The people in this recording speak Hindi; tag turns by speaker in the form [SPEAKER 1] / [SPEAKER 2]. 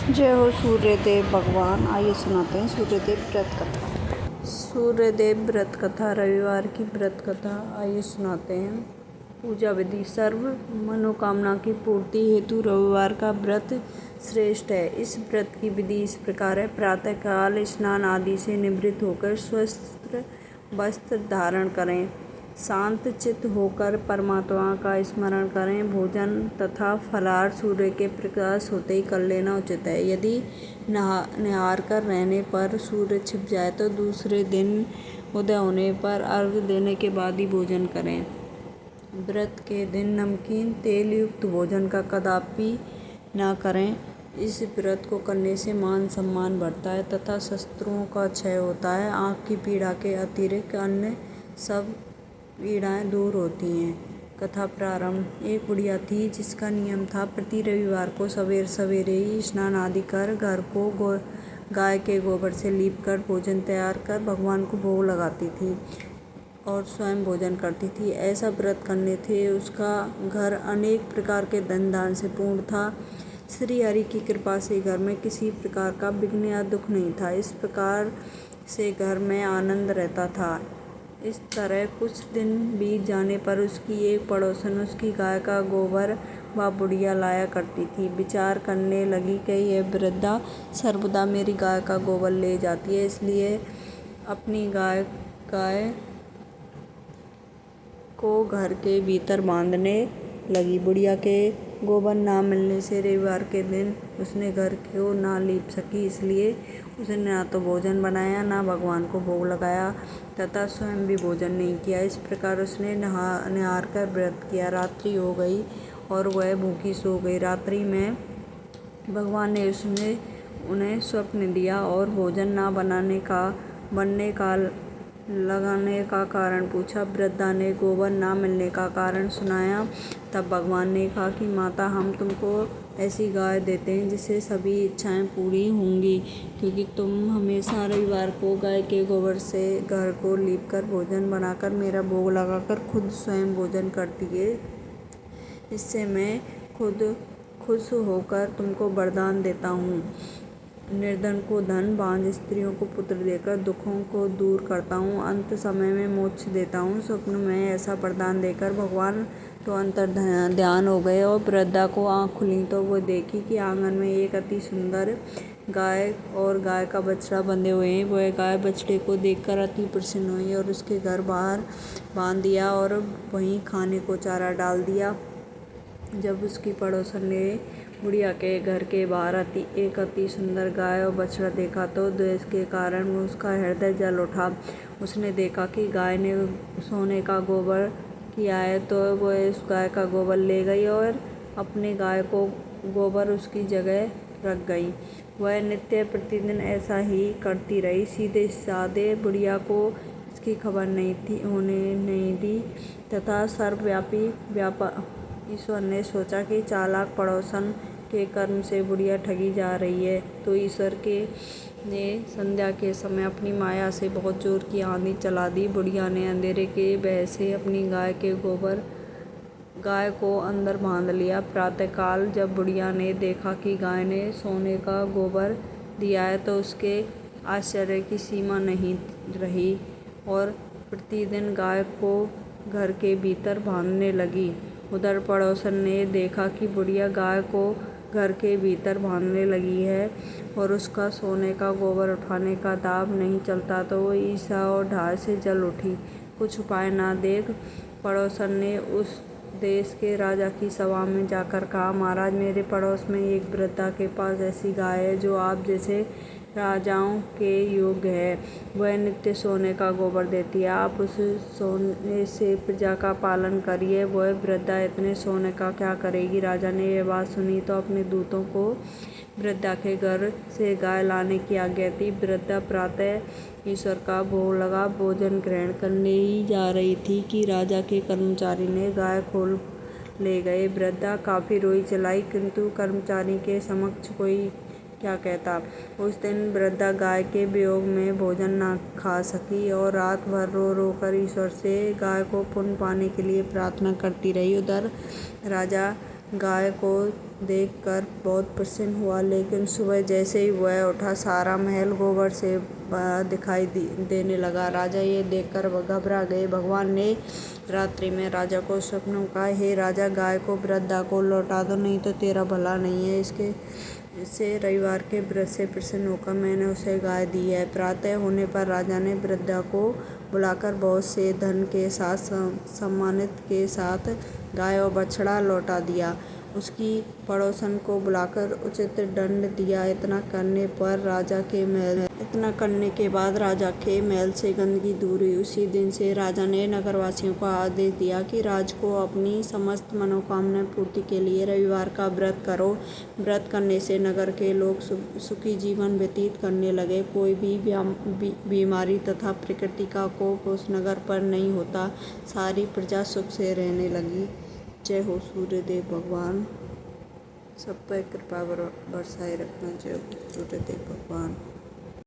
[SPEAKER 1] जय हो सूर्यदेव भगवान। आइए सुनाते हैं सूर्यदेव व्रत कथा। सूर्यदेव व्रत कथा, रविवार की व्रत कथा। आइए सुनाते हैं। पूजा विधि। सर्व मनोकामना की पूर्ति हेतु रविवार का व्रत श्रेष्ठ है। इस व्रत की विधि इस प्रकार है। प्रातःकाल स्नान आदि से निवृत्त होकर स्वस्थ वस्त्र धारण करें। शांत चित्त होकर परमात्मा का स्मरण करें। भोजन तथा फलाहार सूर्य के प्रकाश होते ही कर लेना उचित है। यदि निहार कर रहने पर सूर्य छिप जाए तो दूसरे दिन उदय होने पर अर्घ्य देने के बाद ही भोजन करें। व्रत के दिन नमकीन तेल युक्त भोजन का कदापि न करें। इस व्रत को करने से मान सम्मान बढ़ता है तथा शत्रुओं का क्षय होता है। आँख की पीड़ा के अतिरिक्त अन्य सब पीड़ाएं दूर होती हैं। कथा प्रारंभ। एक बुढ़िया थी जिसका नियम था प्रति रविवार को सवेरे सवेरे ही स्नान आदि कर घर को गाय के गोबर से लीपकर भोजन तैयार कर भगवान को भोग लगाती थी और स्वयं भोजन करती थी। ऐसा व्रत करने से उसका घर अनेक प्रकार के धन धान्य से पूर्ण था। श्री हरि की कृपा से घर में किसी प्रकार का विघ्न या दुख नहीं था। इस प्रकार से घर में आनंद रहता था। इस तरह कुछ दिन बीत जाने पर उसकी एक पड़ोसन उसकी गाय का गोबर व बुढ़िया लाया करती थी। विचार करने लगी कि यह वृद्धा सर्वदा मेरी गाय का गोबर ले जाती है, इसलिए अपनी गाय को घर के भीतर बांधने लगी। बुढ़िया के गोबर ना मिलने से रविवार के दिन उसने घर को ना लीप सकी, इसलिए उसने ना तो भोजन बनाया, ना भगवान को भोग लगाया तथा स्वयं भी भोजन नहीं किया। इस प्रकार उसने निहार कर व्रत किया। रात्रि हो गई और वह भूखी सो गई। रात्रि में भगवान ने उन्हें स्वप्न दिया और भोजन ना बनने का लगाने का कारण पूछा। वृद्धा ने गोबर ना मिलने का कारण सुनाया। तब भगवान ने कहा कि माता, हम तुमको ऐसी गाय देते हैं जिससे सभी इच्छाएं पूरी होंगी, क्योंकि तुम हमेशा रविवार को गाय के गोबर से घर को लीपकर भोजन बनाकर मेरा भोग लगाकर खुद स्वयं भोजन करती है। इससे मैं खुद खुश होकर तुमको वरदान देता हूँ। निर्धन को धन, बांझ स्त्रियों को पुत्र देकर दुखों को दूर करता हूँ। अंत समय में मोक्ष देता हूँ। स्वप्न में ऐसा वरदान देकर भगवान तो अंतर ध्यान हो गए और वृद्धा को आँख खुली तो वो देखी कि आंगन में एक अति सुंदर गाय और गाय का बछड़ा बंधे हुए हैं। वह गाय बछड़े को देखकर अति प्रसन्न हुई और उसके घर बाहर बांध दिया और वहीं खाने को चारा डाल दिया। जब उसकी पड़ोसन ने बुढ़िया के घर के बाहर एक अति सुंदर गाय और बछड़ा देखा तो द्वेष के कारण उसका हृदय जल उठा। उसने देखा कि गाय ने सोने का गोबर किया है तो वह उस गाय का गोबर ले गई और अपने गाय को गोबर उसकी जगह रख गई। वह नित्य प्रतिदिन ऐसा ही करती रही। सीधे साधे बुढ़िया को इसकी खबर होने नहीं दी तथा सर्वव्यापी ईश्वर ने सोचा कि चालाक पड़ोसन के कर्म से बुढ़िया ठगी जा रही है, तो ईश्वर ने संध्या के समय अपनी माया से बहुत जोर की आंधी चला दी। बुढ़िया ने अंधेरे के भय से अपनी गाय को अंदर बांध लिया। प्रातःकाल जब बुढ़िया ने देखा कि गाय ने सोने का गोबर दिया है तो उसके आश्चर्य की सीमा नहीं रही और प्रतिदिन गाय को घर के भीतर बांधने लगी। उधर पड़ोसन ने देखा कि बुढ़िया गाय को घर के भीतर बांधने लगी है और उसका सोने का गोबर उठाने का दाव नहीं चलता तो वो ईर्ष्या और ढाल से जल उठी। कुछ उपाय ना देख पड़ोसन ने उस देश के राजा की सभा में जाकर कहा, महाराज, मेरे पड़ोस में एक वृद्धा के पास ऐसी गाय है जो आप जैसे राजाओं के योग्य है। वह नित्य सोने का गोबर देती है। आप उस सोने से प्रजा का पालन करिए। वह वृद्धा इतने सोने का क्या करेगी। राजा ने यह बात सुनी तो अपने दूतों को वृद्धा के घर से गाय लाने की आज्ञा दी। वृद्धा प्रातः ईश्वर का भोग लगा भोजन ग्रहण करने ही जा रही थी कि राजा के कर्मचारी ने गाय खोल ले गए। वृद्धा काफी रोई चिल्लाई, किंतु कर्मचारी के समक्ष कोई क्या कहता। उस दिन वृद्धा गाय के वियोग में भोजन न खा सकी और रात भर रो रो कर ईश्वर से गाय को पुण्य पाने के लिए प्रार्थना करती रही। उधर राजा गाय को देखकर बहुत प्रसन्न हुआ। लेकिन सुबह जैसे ही वह उठा, सारा महल गोबर से दिखाई देने लगा। राजा ये देखकर घबरा गए। भगवान ने रात्रि में राजा को स्वप्न में कहा, हे राजा, गाय को वृद्धा को लौटा दो, नहीं तो तेरा भला नहीं है। इससे रविवार के व्रत से प्रसन्न होकर मैंने उसे गाय दी है। प्रातः होने पर राजा ने वृद्धा को बुलाकर बहुत से धन के साथ सम्मानित के साथ गाय और बछड़ा लौटा दिया। उसकी पड़ोसन को बुलाकर उचित दंड दिया। इतना करने के बाद राजा के महल से गंदगी दूर हुई। उसी दिन से राजा ने नगरवासियों को आदेश दिया कि राज को अपनी समस्त मनोकामना पूर्ति के लिए रविवार का व्रत करो। व्रत करने से नगर के लोग सुखी जीवन व्यतीत करने लगे। कोई भी बीमारी तथा प्रकृति का कोप उस नगर पर नहीं होता। सारी प्रजा सुख से रहने लगी। जय हो सूर्यदेव भगवान, सब पर कृपा बरसाए रखना। जय हो सूर्यदेव भगवान।